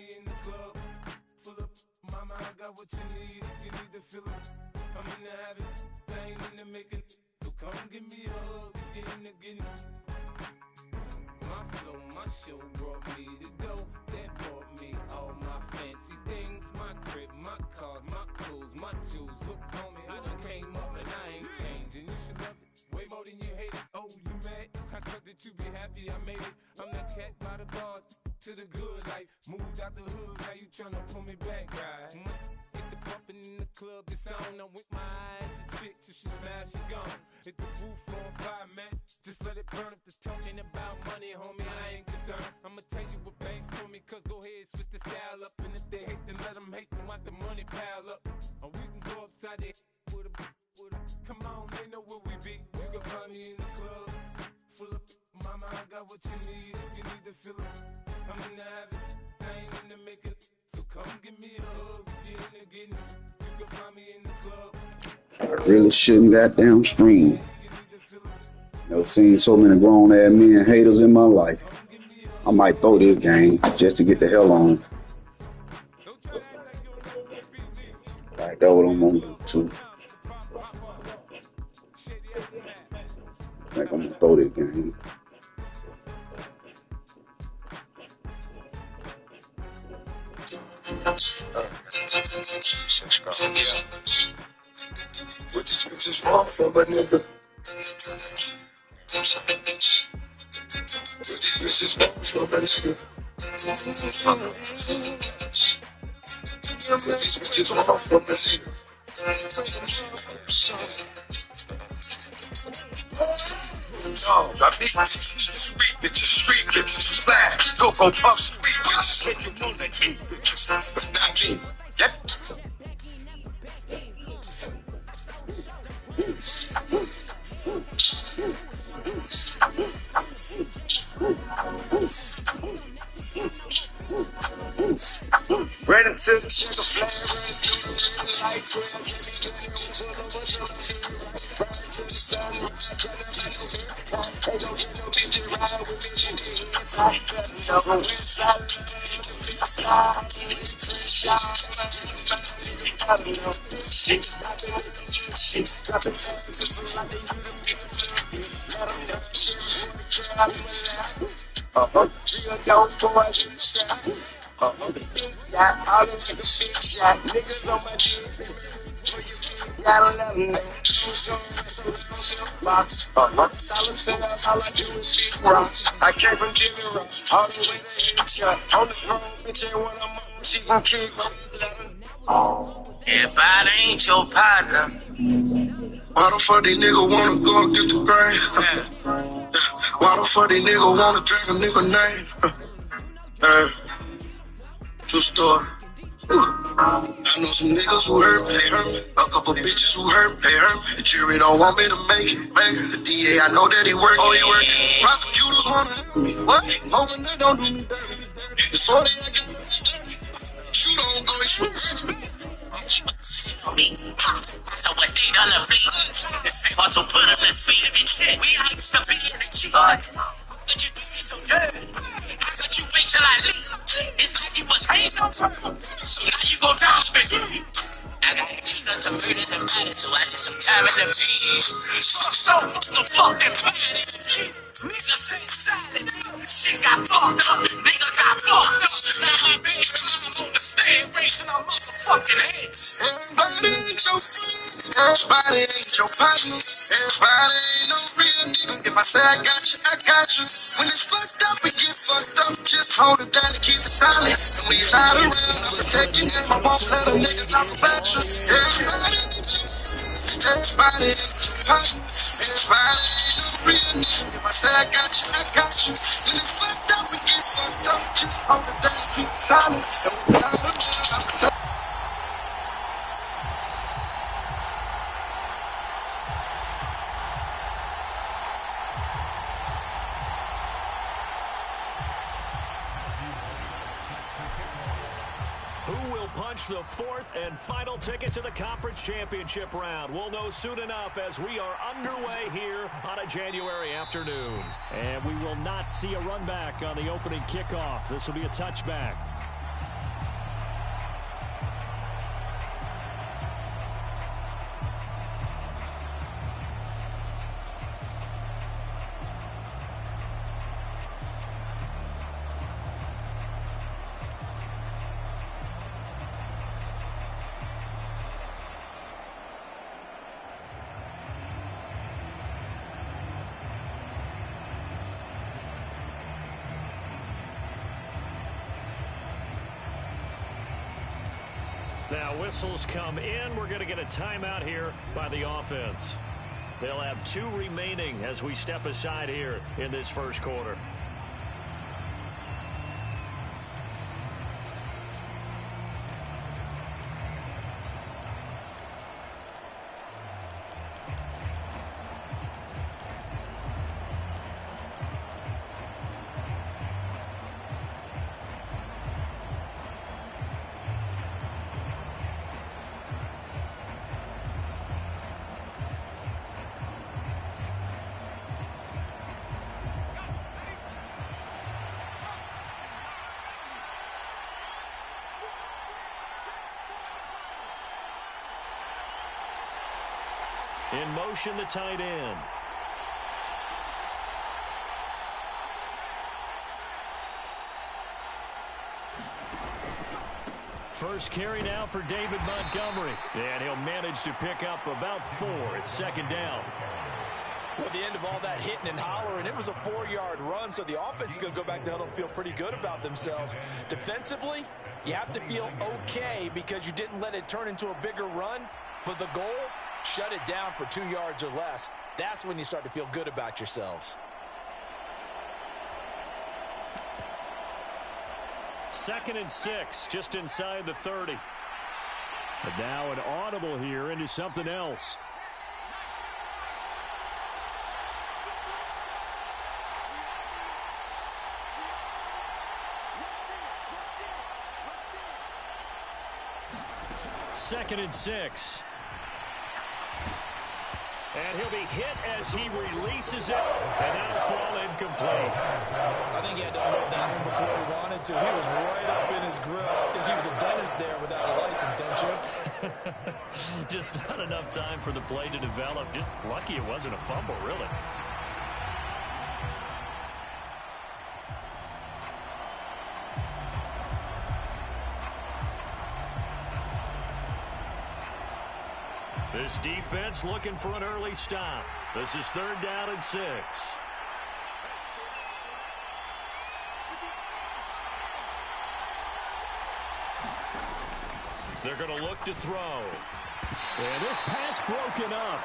me in the club, full of mama, I got what you need. If you need to feel it, I'm in the habit, I ain't in the making. So come give me a hug, get in the getting. My flow, my show brought me to go. That brought me all my fancy things. My crib, my cars, my clothes, my shoes. Look, homie, I done came up and I ain't changing. You should love it way more than you hate it. Oh, you mad? I thought that you be happy I made it. I'm the cat by the bar to the good life. Moved out the hood, now you tryna pull me back, right? Hit the bumpin' in the club, it's on. I'm with my eyes to chicks. If she smash, she gone. Hit the roof on fire, man. Just let it burn. If they're talking about money, homie, I ain't concerned. I'ma tell you what banks told me, cause go ahead, switch the style up. And if they hate, then let them hate, then watch the money pile up. Or we can go upside there with a. Come on, they know where we be. You can find me in the club, full of mama, I got what you need. If you need to feel it, I'm in the habit, I ain't in the making. So come give me a hug, get in the getting. You can find me in the club. I really shouldn't goddamn stream. I've seen so many grown-ass men haters in my life. I might throw this game just to get the hell on. Like that what I'm gonna do too. I think I'm gonna throw this game. What the bitches want from a nigga? What these bitches want from a nigga? What these bitches want from a nigga? I think sweet bitches, flat, Cocoa Puff, sweet bitches, make you wanna eat bitches, but not me. Yep. Right into the sugar flare, got all of the shit shot, niggas on my dick. Gotta let them know. Solitaire, all I do is shit rocks. I came from Jimmy Rock, all the way to Hillshot. On the phone, bitch ain't what I'm on. She gon' kick If I ain't your partner, why the fuck these niggas wanna go and get the grain? Why the fuck these niggas wanna drink a nigga name? True story. I know some niggas who hurt me, they hurt me. A couple bitches who hurt me, they hurt me. The jury don't want me to make it. The DA, I know that he working. Oh, he working. Prosecutors wanna hurt me. What? Hoping they don't do me dirty. Before they get me shoot on, go, they shoot. so what they done to bleed? Want to put him to sleep? We used to be in the G. How could you do me so dirty? How could you wait till I leave? It's like you was hanging on purpose. So now you go down, baby. I got accused of murders and violence, so I did some time in the pen. So the fucking planet. Niggas ain't silent. Shit got fucked up. Niggas got fucked up. Now my baby mama on the stand raising her motherfucking head. Everybody ain't your friend. Everybody ain't your partner. Everybody ain't no real nigga. If I say I got you, I got you. When it's fucked up, it gets fucked up. Just hold it down and keep it silent. And when you're not around, I'm protecting you. I won't let a nigga talk about you. Everybody ain't your friend. Everybody ain't your partner. Everybody ain't no real nigga. If I say I got you, I got you. When it's fucked up, it gets fucked up. Just hold it down and keep it silent. And when you're not around, I'm protecting you. The fourth and final ticket to the conference championship round. We'll know soon enough as we are underway here on a January afternoon. And we will not see a run back on the opening kickoff. This will be a touchback. Now whistles come in. We're going to get a timeout here by the offense. They'll have 2 remaining as we step aside here in this first quarter. In motion, the tight end. First carry now for David Montgomery. And he'll manage to pick up about 4. It's second down. Well, at the end of all that hitting and hollering, it was a 4-yard run, so the offense is going to go back to huddle and feel pretty good about themselves. Defensively, you have to feel okay because you didn't let it turn into a bigger run, but the goal, shut it down for 2 yards or less. That's when you start to feel good about yourselves. Second and 6, just inside the 30. But now an audible here into something else. Second and 6. And he'll be hit as he releases it, and that'll fall incomplete. I think he had to unload that one before he wanted to. He was right up in his grill. I think he was a dentist there without a license, don't you? Just not enough time for the play to develop. Just lucky it wasn't a fumble, really. This defense looking for an early stop. This is 3rd down and 6. They're going to look to throw. And this pass broken up.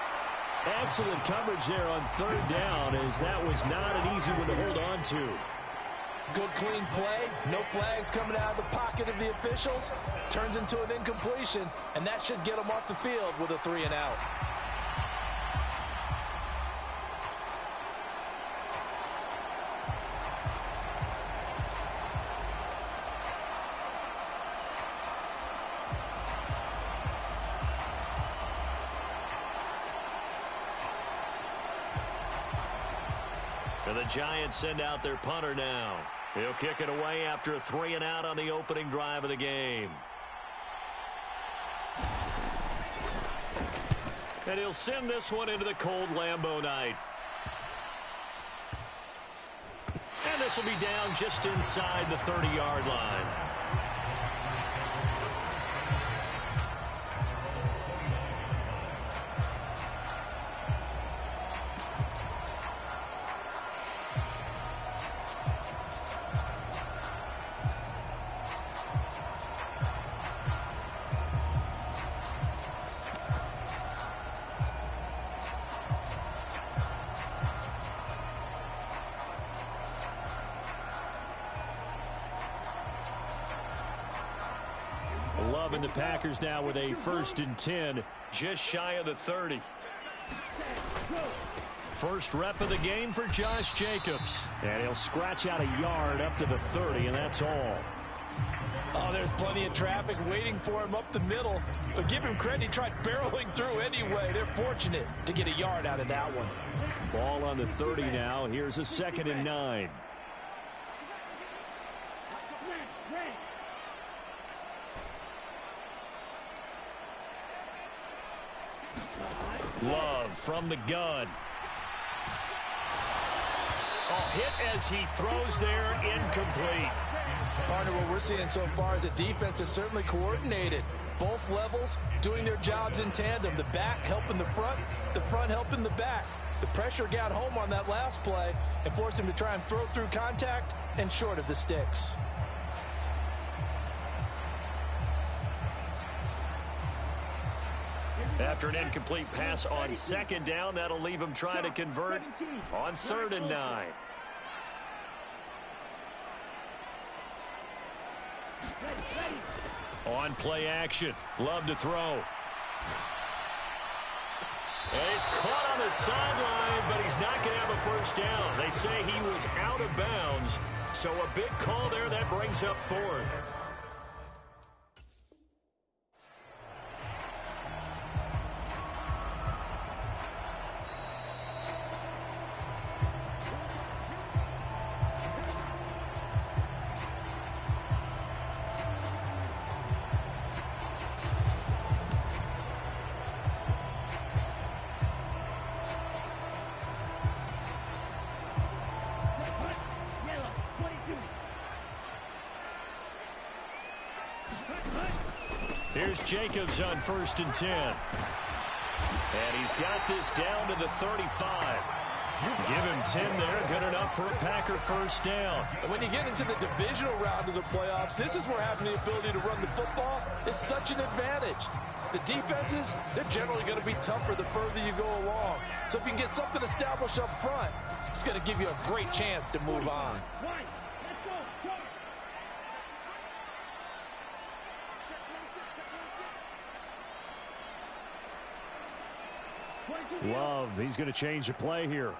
Excellent coverage there on 3rd down, as that was not an easy one to hold on to. Good, clean play. No flags coming out of the pocket of the officials. Turns into an incompletion, and that should get them off the field with a 3 and out. And the Giants send out their punter now. He'll kick it away after a 3 and out on the opening drive of the game. And he'll send this one into the cold Lambeau night. And this will be down just inside the 30-yard line. And the Packers now with a 1st and 10, just shy of the 30. First rep of the game for Josh Jacobs. And he'll scratch out a yard up to the 30, and that's all. Oh, there's plenty of traffic waiting for him up the middle. But give him credit, he tried barreling through anyway. They're fortunate to get a yard out of that one. Ball on the 30 now. Here's a 2nd and 9. Love from the gun. Oh, hit as he throws there, incomplete. Partner, what we're seeing so far is a defense that's certainly coordinated. Both levels doing their jobs in tandem. The back helping the front helping the back. The pressure got home on that last play and forced him to try and throw through contact and short of the sticks. After an incomplete pass on second down, that'll leave him trying to convert on 3rd and 9. On play action. Love to throw. And he's caught on the sideline, but he's not going to have a first down. They say he was out of bounds, so a big call there that brings up 4th. Here's Jacobs on 1st and 10. And he's got this down to the 35. Give him 10 there. Good enough for a Packer first down. And when you get into the divisional round of the playoffs, this is where having the ability to run the football is such an advantage. The defenses, they're generally going to be tougher the further you go along. So if you can get something established up front, it's going to give you a great chance to move on. Love, he's going to change the play here.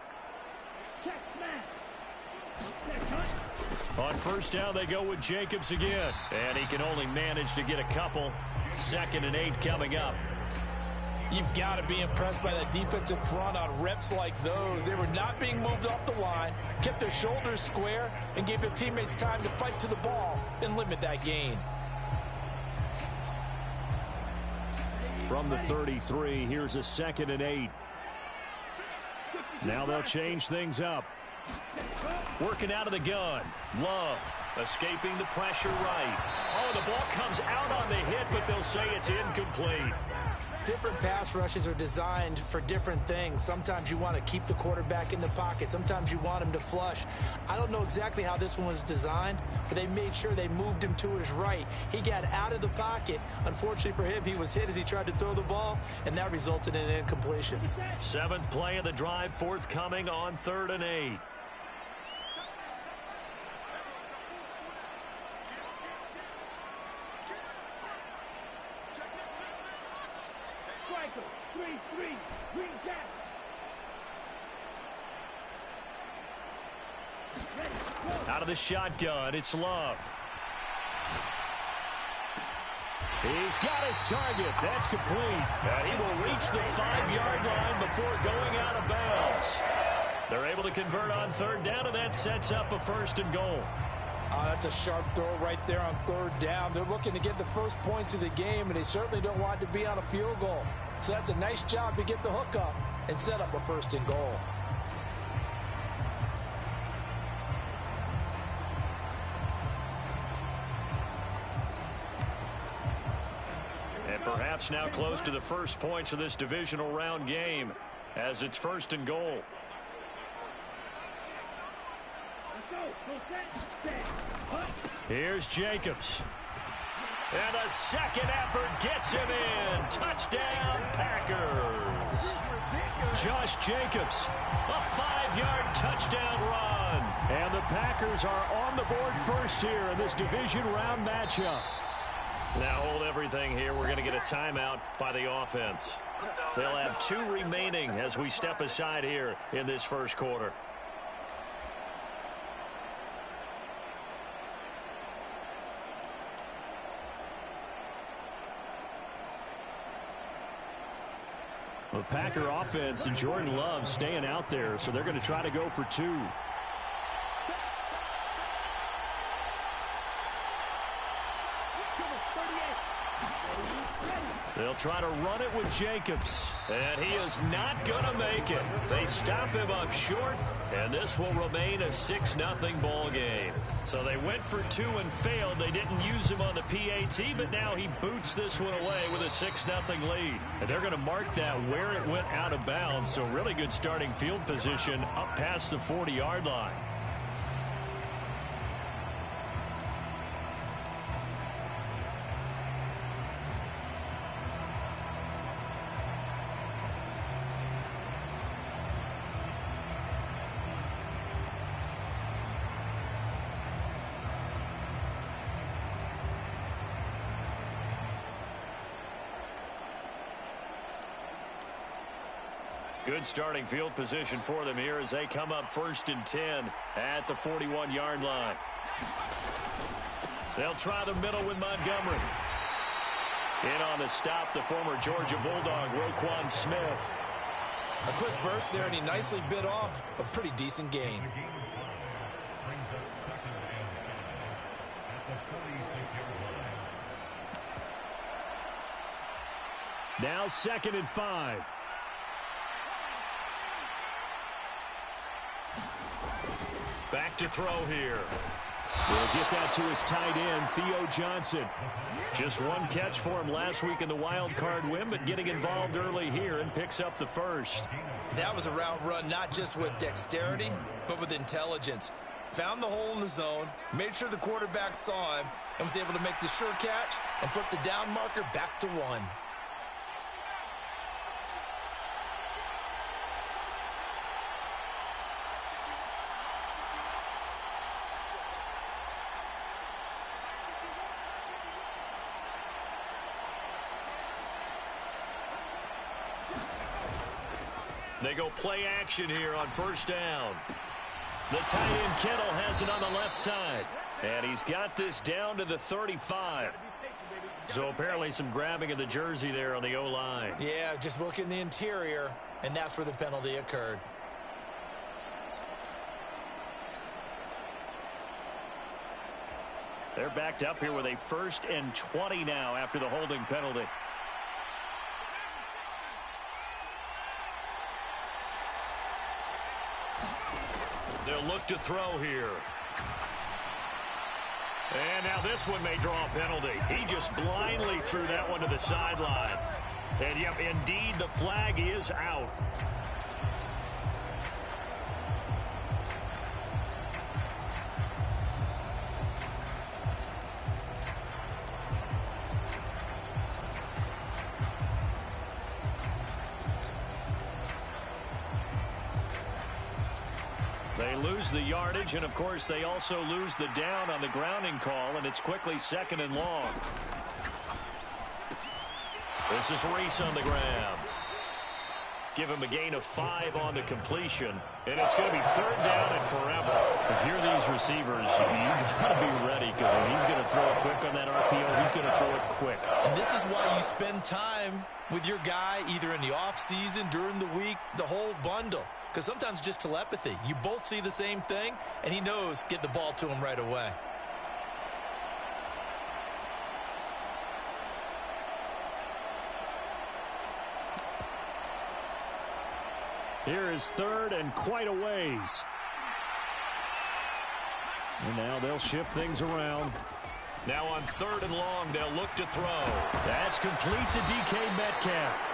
On first down, they go with Jacobs again. And he can only manage to get a couple. 2nd and 8 coming up. You've got to be impressed by that defensive front on reps like those. They were not being moved off the line, kept their shoulders square, and gave their teammates time to fight to the ball and limit that gain. From the 33, here's a 2nd and 8. Now they'll change things up. Working out of the gun. Love escaping the pressure right. Oh, the ball comes out on the hit, but they'll say it's incomplete. Different pass rushes are designed for different things. Sometimes you want to keep the quarterback in the pocket. Sometimes you want him to flush. I don't know exactly how this one was designed, but they made sure they moved him to his right. He got out of the pocket. Unfortunately for him, he was hit as he tried to throw the ball, and that resulted in an incompletion. 7th play of the drive, forthcoming on 3rd and 8. Out of the shotgun, it's Love. He's got his target. That's complete. And he will reach the 5-yard line before going out of bounds. They're able to convert on 3rd down, and that sets up a 1st and goal. That's a sharp throw right there on 3rd down. They're looking to get the first points of the game, and they certainly don't want to be on a field goal. So that's a nice job to get the hook up and set up a 1st and goal. And perhaps now close to the first points of this divisional round game as it's 1st and goal. Here's Jacobs. And a second effort gets him in. Touchdown, Packers. Josh Jacobs, a 5-yard touchdown run. And the Packers are on the board first here in this division round matchup. Now hold everything here. We're going to get a timeout by the offense. They'll have 2 remaining as we step aside here in this first quarter. The Packer offense and Jordan Love staying out there, so they're going to try to go for 2. They'll try to run it with Jacobs, and he is not going to make it. They stop him up short, and this will remain a 6-0 ball game. So they went for 2 and failed. They didn't use him on the PAT, but now he boots this one away with a 6-0 lead. And they're going to mark that where it went out of bounds, so really good starting field position up past the 40-yard line. Good starting field position for them here as they come up 1st and 10 at the 41-yard line. They'll try the middle with Montgomery. In on the stop, the former Georgia Bulldog, Roquan Smith. A quick burst there, and he nicely bit off a pretty decent gain. Now 2nd and 5. Back to throw here. We'll get that to his tight end, Theo Johnson. Just one catch for him last week in the wild card win, but getting involved early here and picks up the first. That was a route run not just with dexterity, but with intelligence. Found the hole in the zone, made sure the quarterback saw him, and was able to make the sure catch and flip the down marker back to 1. They go play action here on 1st down. The tight end Kittle has it on the left side. And he's got this down to the 35. So apparently some grabbing of the jersey there on the O-line. Yeah, just look in the interior, and that's where the penalty occurred. They're backed up here with a 1st and 20 now after the holding penalty. They'll look to throw here. And now this one may draw a penalty. He just blindly threw that one to the sideline. And, yep, indeed, the flag is out. They lose the yardage, and, of course, they also lose the down on the grounding call, and it's quickly 2nd and long. This is Reese on the ground. Give him a gain of 5 on the completion, and it's going to be 3rd down and forever. If you're these receivers, you got to be ready, because when he's going to throw it quick on that RPO, he's going to throw it quick. And this is why you spend time with your guy either in the offseason, during the week, the whole bundle. Because sometimes just telepathy. You both see the same thing, and he knows get the ball to him right away. Here is 3rd and quite a ways. And now they'll shift things around. Now on 3rd and long, they'll look to throw. That's complete to DK Metcalf.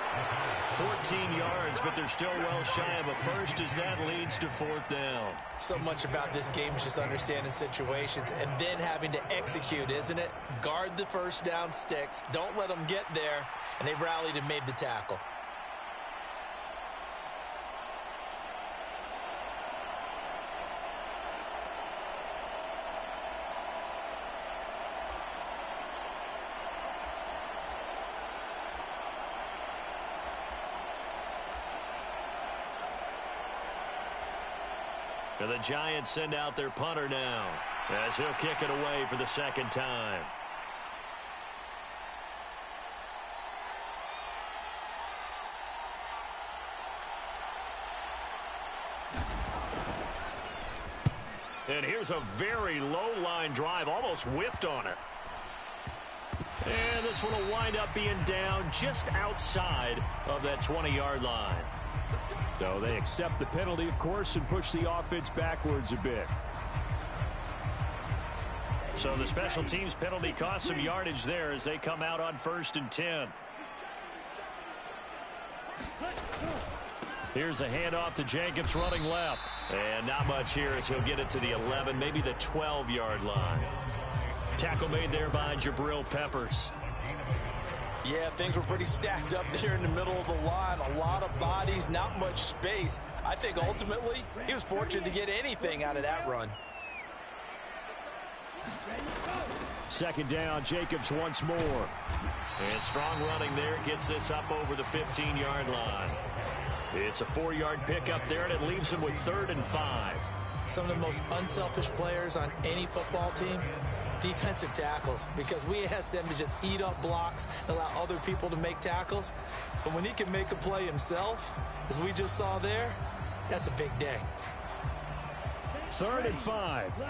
14 yards, but they're still well shy of a first as that leads to 4th down. So much about this game is just understanding situations and then having to execute, isn't it? Guard the 1st down sticks. Don't let them get there. And they rallied and made the tackle. And the Giants send out their punter now as he'll kick it away for the 2nd time. And here's a very low line drive, almost whiffed on it. And this one will wind up being down just outside of that 20-yard line. So they accept the penalty, of course, and push the offense backwards a bit. So the special teams penalty cost some yardage there as they come out on 1st and 10. Here's a handoff to Jacobs running left. And not much here as he'll get it to the 11, maybe the 12-yard line. Tackle made there by Jabril Peppers. Yeah, things were pretty stacked up there in the middle of the line. A lot of bodies, not much space. I think ultimately he was fortunate to get anything out of that run. 2nd down, Jacobs once more. And strong running there gets this up over the 15-yard line. It's a 4-yard pickup there, and it leaves him with 3rd and 5. Some of the most unselfish players on any football team, defensive tackles, because we ask them to just eat up blocks and allow other people to make tackles. But when he can make a play himself, as we just saw there, that's a big day. 3rd and 5.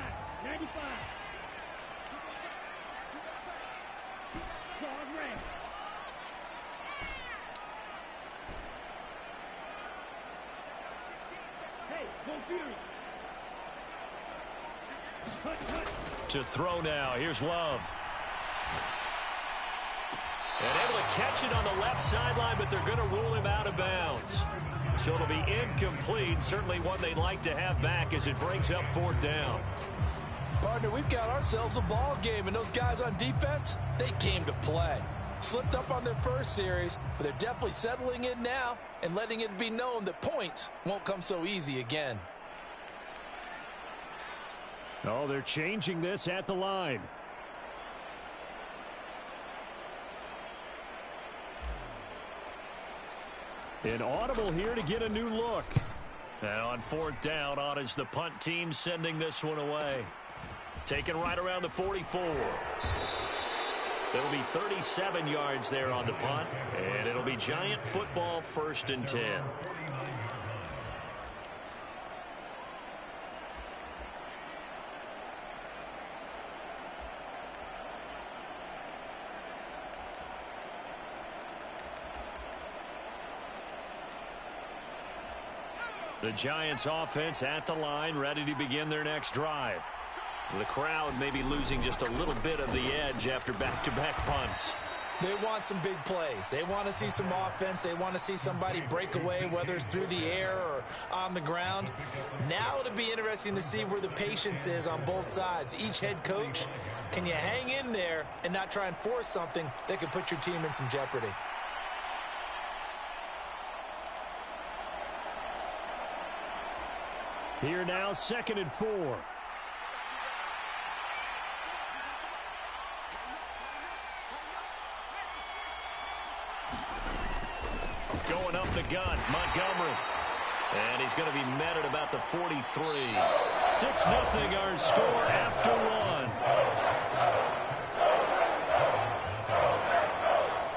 To throw now. Here's Love. And able to catch it on the left sideline, but they're going to rule him out of bounds. So it'll be incomplete. Certainly one they'd like to have back as it brings up 4th down. Partner, we've got ourselves a ball game, and those guys on defense, they came to play. Slipped up on their first series, but they're definitely settling in now and letting it be known that points won't come so easy again. Oh, they're changing this at the line. An audible here to get a new look. Now on 4th down, on is the punt team sending this one away. Taken right around the 44. It'll be 37 yards there on the punt, and it'll be Giant football 1st and 10. The Giants offense at the line, ready to begin their next drive. The crowd may be losing just a little bit of the edge after back-to-back punts. They want some big plays. They want to see some offense. They want to see somebody break away, whether it's through the air or on the ground. Now it'll be interesting to see where the patience is on both sides. Each head coach, can you hang in there and not try and force something that could put your team in some jeopardy? Here now, 2nd and 4. Going up the gun, Montgomery. And he's going to be met at about the 43. 6-0 our score after 1.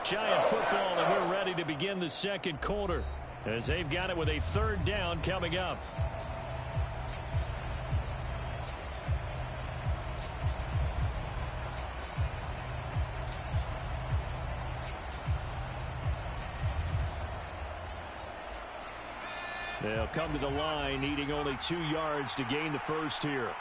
Giant football, and we're ready to begin the 2nd quarter as they've got it with a 3rd down coming up. They'll come to the line, needing only 2 yards to gain the first here.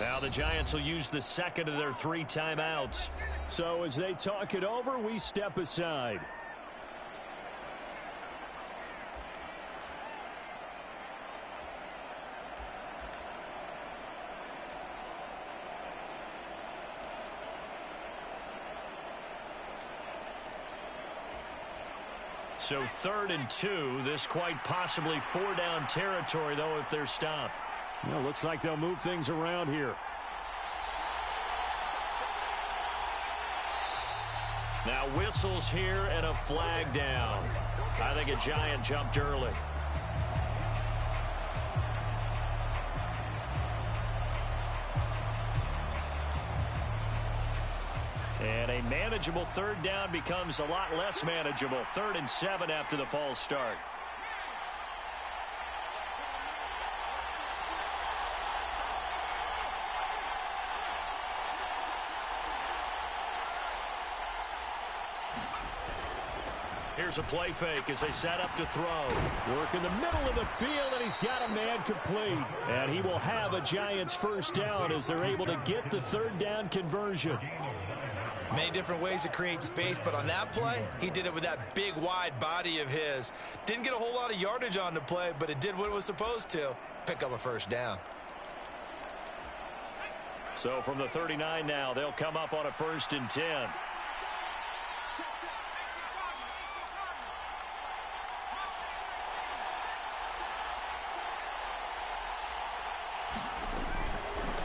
Now the Giants will use the 2nd of their 3 timeouts. So as they talk it over, we step aside. So 3rd and 2. This quite possibly 4-down territory, though, if they're stopped. Well, looks like they'll move things around here. Now whistles here and a flag down. I think a Giant jumped early. And a manageable 3rd down becomes a lot less manageable. 3rd and 7 after the false start. Here's a play fake as they set up to throw. Work in the middle of the field, and he's got a man complete. And he will have a Giants 1st down as they're able to get the 3rd down conversion. Many different ways to create space, but on that play, he did it with that big, wide body of his. Didn't get a whole lot of yardage on the play, but it did what it was supposed to. pick up a first down. So from the 39 now, they'll come up on a 1st and 10.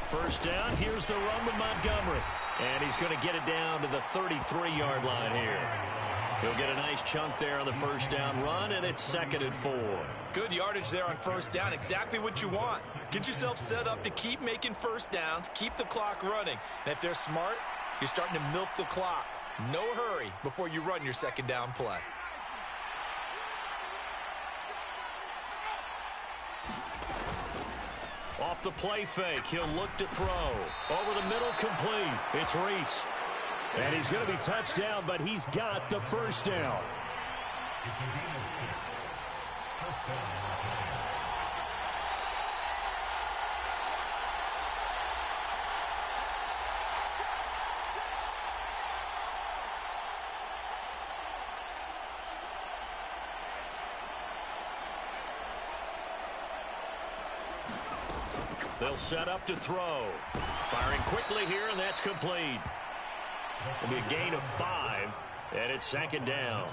First down, here's the run with Montgomery. And he's going to get it down to the 33-yard line here. He'll get a nice chunk there on the first down run, and it's 2nd and 4. Good yardage there on first down. Exactly what you want. Get yourself set up to keep making first downs, keep the clock running. And if they're smart, you're starting to milk the clock. No hurry before you run your second down play. Off the play fake, he'll look to throw. Over the middle, complete. It's Reese. And he's going to be touched down, but he's got the first down. They'll set up to throw. Firing quickly here, and that's complete. It'll be a gain of 5, and it's 2nd down.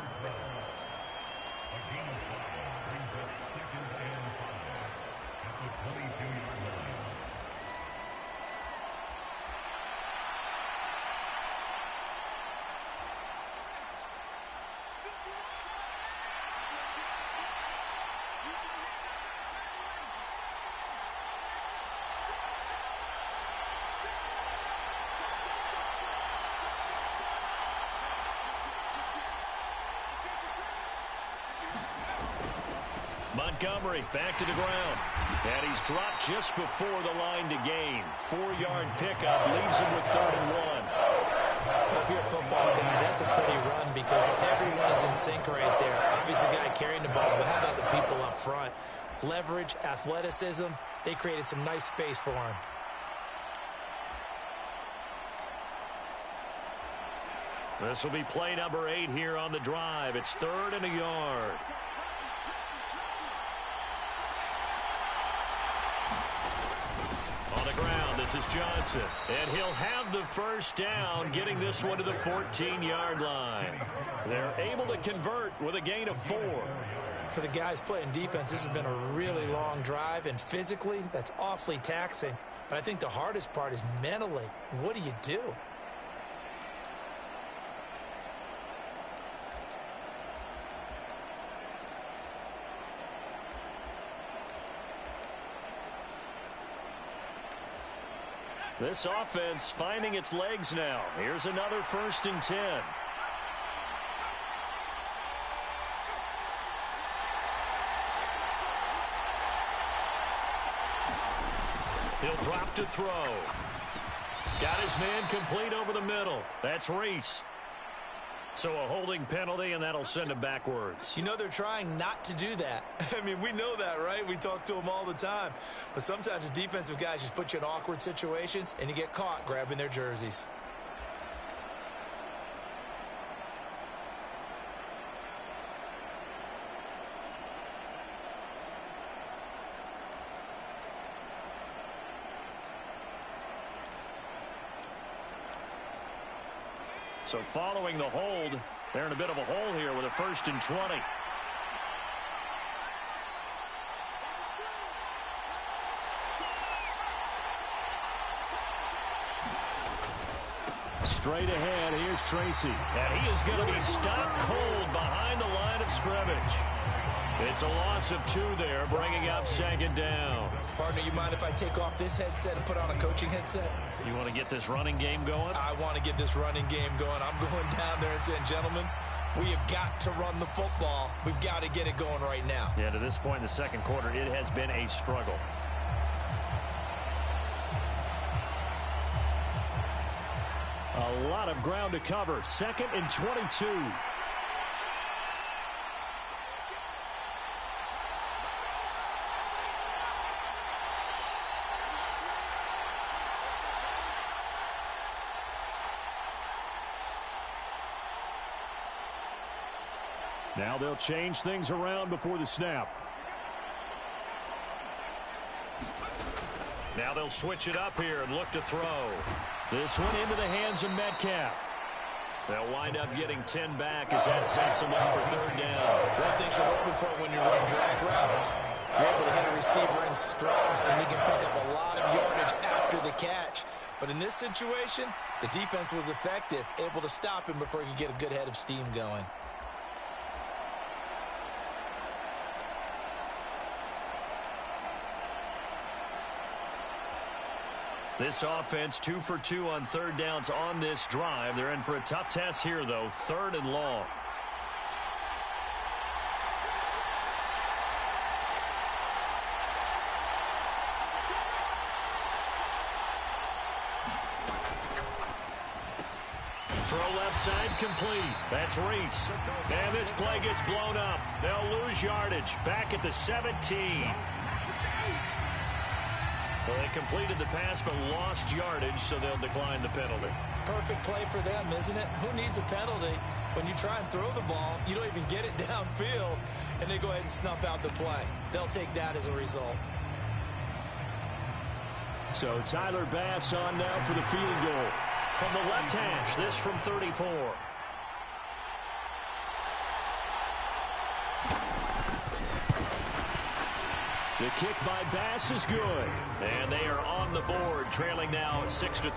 Montgomery back to the ground. And he's dropped just before the line to gain. 4-yard pickup leaves him with 3rd and 1. Well, if you're a football guy, that's a pretty run because everyone is in sync right there. Obviously, the guy carrying the ball, but how about the people up front? Leverage, athleticism, they created some nice space for him. This will be play number 8 here on the drive. It's 3rd and a yard. On the ground, this is Johnson. And he'll have the first down, getting this one to the 14-yard line. They're able to convert with a gain of 4. For the guys playing defense, this has been a really long drive, and physically, that's awfully taxing. But I think the hardest part is mentally. What do you do? This offense finding its legs now. Here's another 1st and 10. He'll drop to throw. Got his man complete over the middle. That's Reese. So a holding penalty, and that'll send him backwards. You know they're trying not to do that. I mean, we know that, right? We talk to them all the time. But sometimes the defensive guys just put you in awkward situations, and you get caught grabbing their jerseys. So following the hold, they're in a bit of a hole here with a 1st and 20. Straight ahead, here's Tracy. And he is going to be stopped cold behind the line of scrimmage. It's a loss of 2 there, bringing up 2nd down. Partner, you mind if I take off this headset and put on a coaching headset? You want to get this running game going? I want to get this running game going. I'm going down there and saying, gentlemen, we have got to run the football. We've got to get it going right now. Yeah, to this point in the 2nd quarter, it has been a struggle. A lot of ground to cover. 2nd and 22. Now they'll change things around before the snap. Now they'll switch it up here and look to throw. This one into the hands of Metcalf. They'll wind up getting 10 back as that sets them up for third down. One thing you're hoping for when you run drag routes, you're able to hit a receiver in stride, and he can pick up a lot of yardage after the catch. But in this situation, the defense was effective, able to stop him before he could get a good head of steam going. This offense 2 for 2 on third downs on this drive. They're in for a tough test here, though. 3rd and long. Throw left side complete. That's Reese. And this play gets blown up. They'll lose yardage. Back at the 17. Well, they completed the pass but lost yardage, so they'll decline the penalty. Perfect play for them, isn't it? Who needs a penalty when you try and throw the ball, you don't even get it downfield, and they go ahead and snuff out the play. They'll take that as a result. So Tyler Bass on now for the field goal. From the left hash, this from 34. The kick by Bass is good. And they are on the board, trailing now 6-3.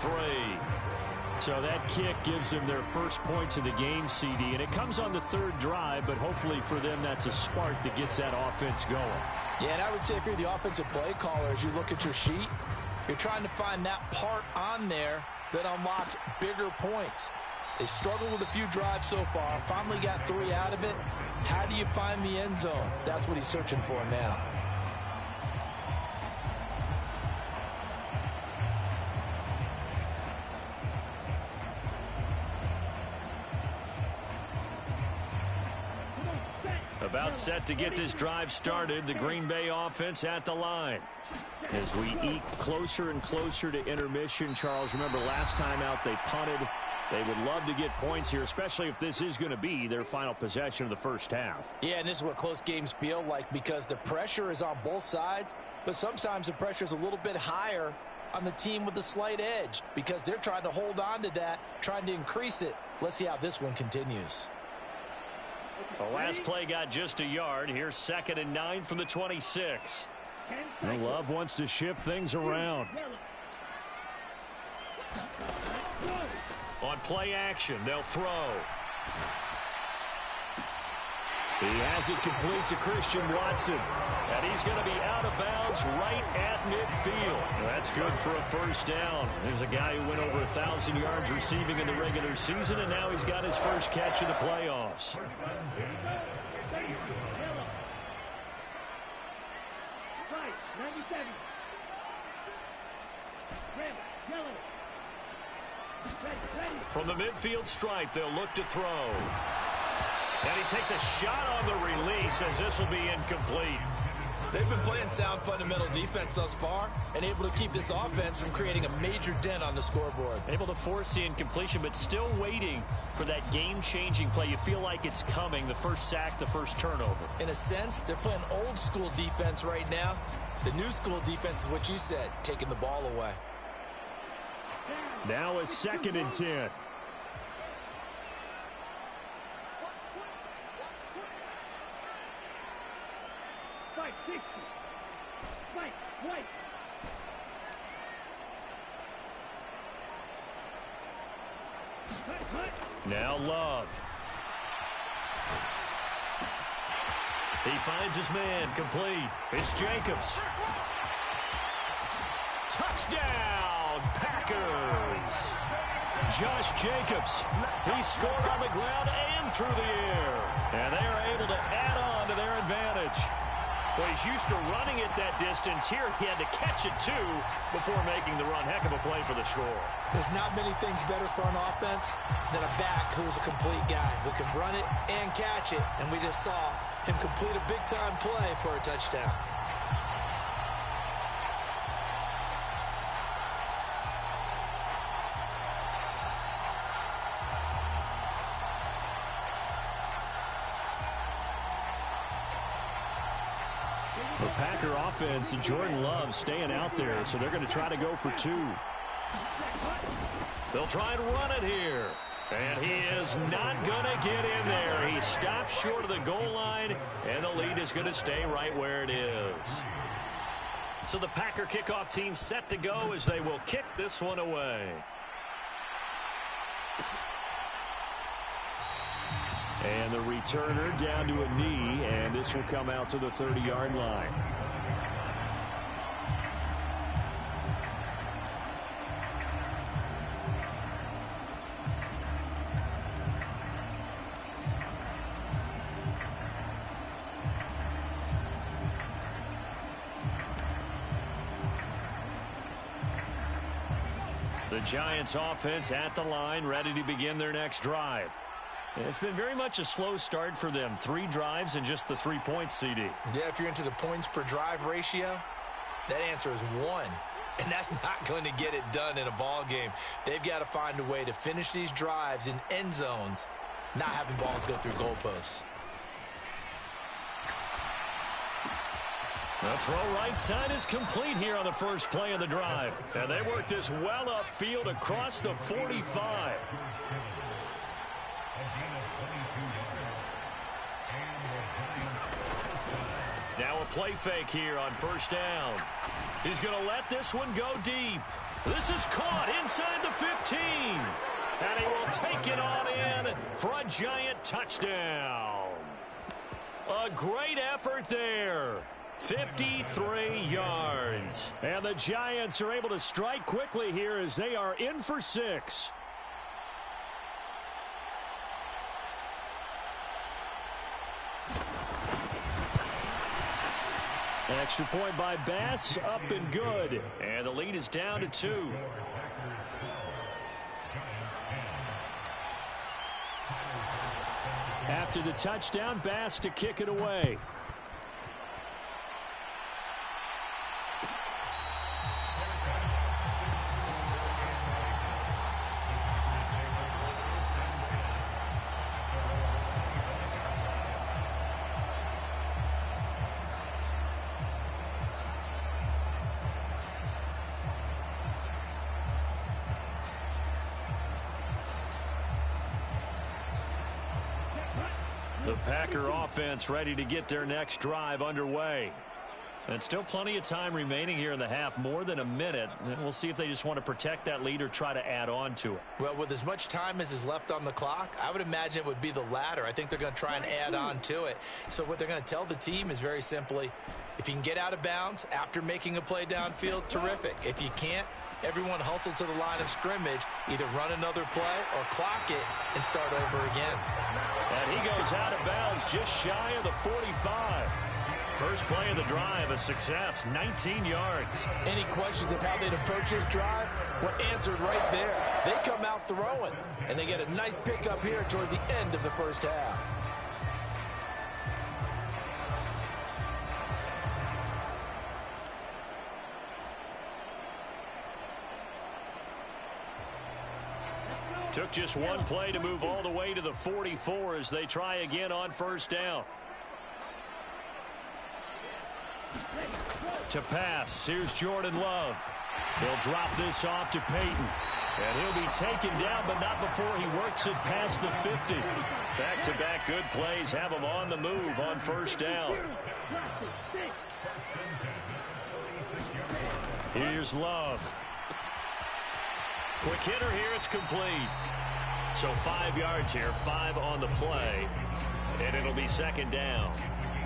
So that kick gives them their first points of the game, CD. And it comes on the 3rd drive, but hopefully for them that's a spark that gets that offense going. Yeah, and I would say if you're the offensive play caller, as you look at your sheet, you're trying to find that part on there that unlocks bigger points. They've struggled with a few drives so far, finally got 3 out of it. How do you find the end zone? That's what he's searching for now. About set to get this drive started, the Green Bay offense at the line. As we eke closer and closer to intermission, Charles, remember last time out they punted. They would love to get points here, especially if this is going to be their final possession of the first half. Yeah, and this is what close games feel like because the pressure is on both sides, but sometimes the pressure is a little bit higher on the team with the slight edge because they're trying to hold on to that, trying to increase it. Let's see how this one continues. The last play got just a yard. Here's 2nd and 9 from the 26. And Love wants to shift things around. On play action, they'll throw. He has it complete to Christian Watson. And he's going to be out of bounds right at midfield. That's good for a first down. There's a guy who went over 1,000 yards receiving in the regular season, and now he's got his first catch in the playoffs. From the midfield stripe, they'll look to throw. And he takes a shot on the release as this will be incomplete. They've been playing sound fundamental defense thus far and able to keep this offense from creating a major dent on the scoreboard. Able to force the incompletion, but still waiting for that game-changing play. You feel like it's coming, the first sack, the first turnover. In a sense, they're playing old-school defense right now. The new school defense is what you said, taking the ball away. Now a 2nd and 10. Now Love. He finds his man, complete. It's Jacobs. Touchdown, Packers. Josh Jacobs. He scored on the ground and through the air. And they are able to add on to their advantage. Well, he's used to running it that distance. Here he had to catch it, too, before making the run. Heck of a play for the score. There's not many things better for an offense than a back who's a complete guy who can run it and catch it. And we just saw him complete a big-time play for a touchdown. The Packer offense and Jordan Love staying out there, so they're going to try to go for 2. They'll try and run it here. And he is not going to get in there. He stops short of the goal line, and the lead is going to stay right where it is. So the Packer kickoff team set to go as they will kick this one away. And the returner down to a knee, and this will come out to the 30-yard line. The Giants offense at the line, ready to begin their next drive. It's been very much a slow start for them. 3 drives and just the 3 points, CD. Yeah, if you're into the points per drive ratio, that answer is 1. And that's not going to get it done in a ball game. They've got to find a way to finish these drives in end zones, not having balls go through goalposts. The throw right side is complete here on the first play of the drive. And they work this well upfield across the 45. Now a play fake here on first down. He's going to let this one go deep. This is caught inside the 15. And he will take it on in for a Giant touchdown. A great effort there. 53 yards. And the Giants are able to strike quickly here as they are in for 6. Extra point by Bass, up and good. And the lead is down to 2. After the touchdown, Bass to kick it away. The Packer offense ready to get their next drive underway. And still plenty of time remaining here in the half, more than a minute. And we'll see if they just want to protect that lead or try to add on to it. Well, with as much time as is left on the clock, I would imagine it would be the latter. I think they're going to try and add on to it. So what they're going to tell the team is very simply, if you can get out of bounds after making a play downfield, terrific. If you can't, everyone hustle to the line of scrimmage, either run another play or clock it and start over again. And he goes out of bounds just shy of the 45. First play of the drive, a success, 19 yards. Any questions of how they'd approach this drive? Well, answered right there. They come out throwing, and they get a nice pickup here toward the end of the first half. Took just one play to move all the way to the 44 as they try again on first down. To pass, here's Jordan Love. He'll drop this off to Peyton. And he'll be taken down, but not before he works it past the 50. Back-to-back good plays have him on the move on first down. Here's Love. Quick hitter here, it's complete. So 5 yards here, 5 on the play. And it'll be second down.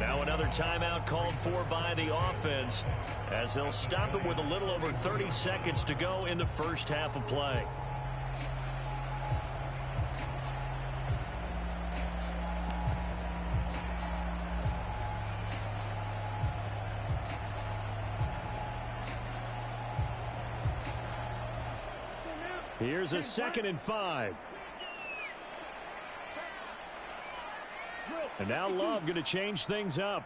Now another timeout called for by the offense as they'll stop it with a little over 30 seconds to go in the first half of play. Here's a 2nd and 5. And now Love going to change things up.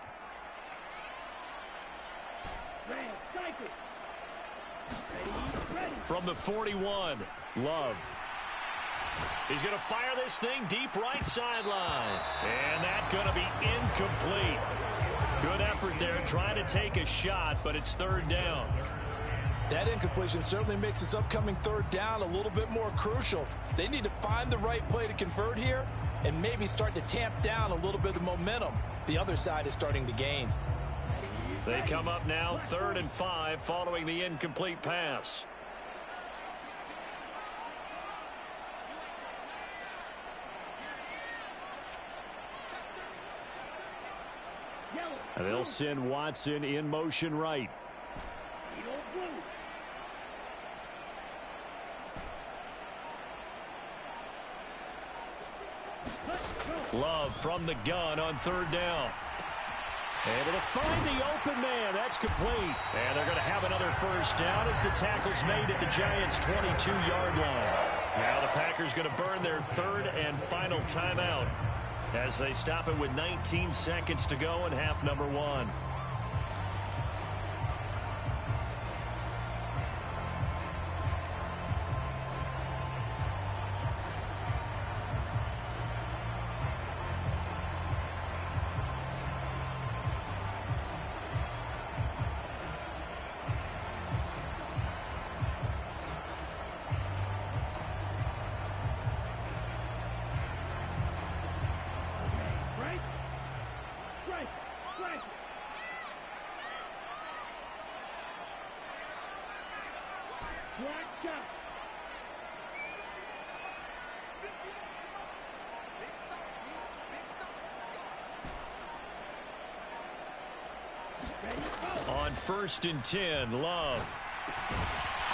From the 41, Love. He's going to fire this thing deep right sideline. And that's going to be incomplete. Good effort there, trying to take a shot, but it's third down. That incompletion certainly makes this upcoming third down a little bit more crucial. They need to find the right play to convert here and maybe start to tamp down a little bit of momentum the other side is starting to gain. They come up now 3rd and 5 following the incomplete pass. And they'll send Watson in motion right. Love from the gun on 3rd down. Able to find the open man. That's complete. And they're going to have another first down as the tackle's made at the Giants' 22-yard line. Now the Packers going to burn their 3rd and final timeout as they stop it with 19 seconds to go in half number 1. On 1st and 10, Love.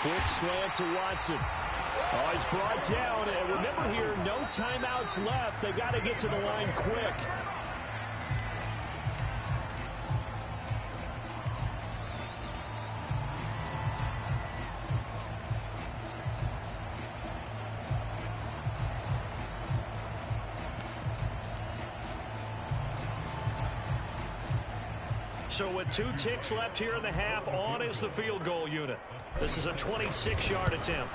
Quick slant to Watson. Oh, he's brought down. And remember here, no timeouts left. They got to get to the line quick. So with 2 ticks left here in the half, on is the field goal unit. This is a 26-yard attempt.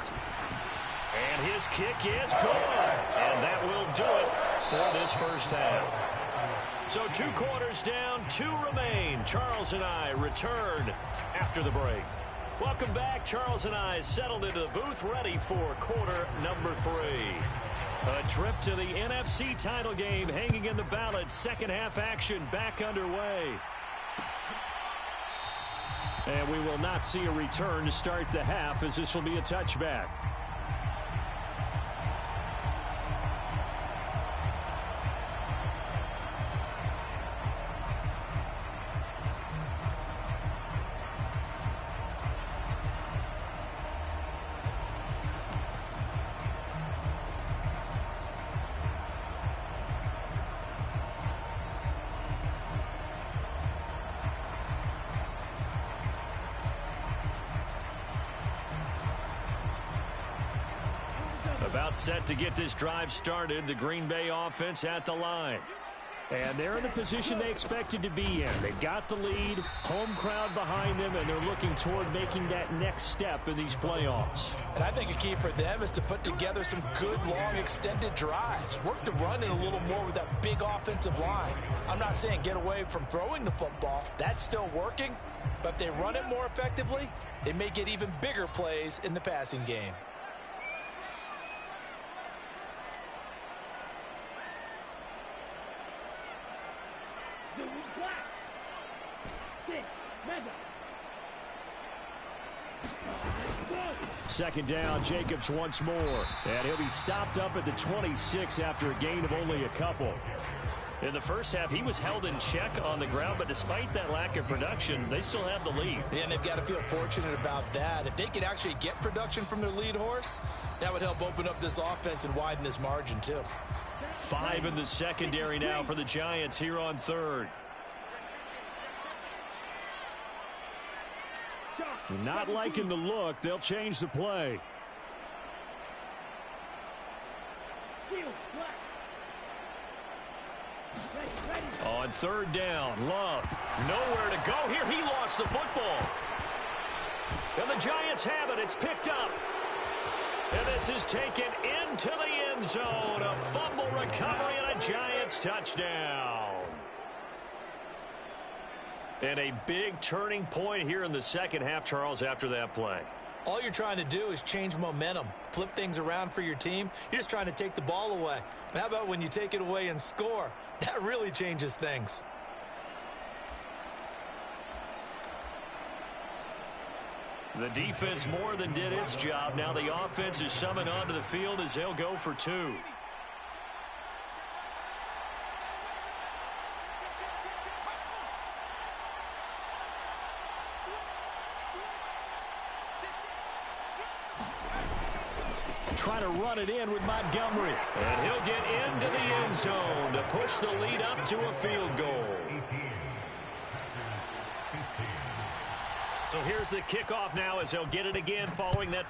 And his kick is good. And that will do it for this first half. So 2 quarters down, 2 remain. Charles and I return after the break. Welcome back. Charles and I settled into the booth, ready for quarter number 3. A trip to the NFC title game hanging in the balance. Second half action back underway. And we will not see a return to start the half, as this will be a touchback. About set to get this drive started. The Green Bay offense at the line. And they're in the position they expected to be in. They've got the lead, home crowd behind them, and they're looking toward making that next step in these playoffs. And I think a key for them is to put together some good, long, extended drives. Work the run in a little more with that big offensive line. I'm not saying get away from throwing the football. That's still working. But if they run it more effectively, they may get even bigger plays in the passing game. Second down, Jacobs once more. And he'll be stopped up at the 26 after a gain of only a couple. In the first half, he was held in check on the ground, but despite that lack of production, they still have the lead. Yeah, and they've got to feel fortunate about that. If they could actually get production from their lead horse, that would help open up this offense and widen this margin, too. 5 in the secondary now for the Giants here on 3rd. Not liking the look. They'll change the play. On 3rd down, Love. Nowhere to go here. He lost the football. And the Giants have it. It's picked up. And this is taken into the end zone. A fumble recovery and a Giants touchdown. And a big turning point here in the second half, Charles, after that play. All you're trying to do is change momentum, flip things around for your team. You're just trying to take the ball away. How about when you take it away and score? That really changes things. The defense more than did its job. Now the offense is summoned onto the field as they'll go for two. Trying to run it in with Montgomery. And he'll get into the end zone to push the lead up to a field goal. So here's the kickoff now as they'll get it again following that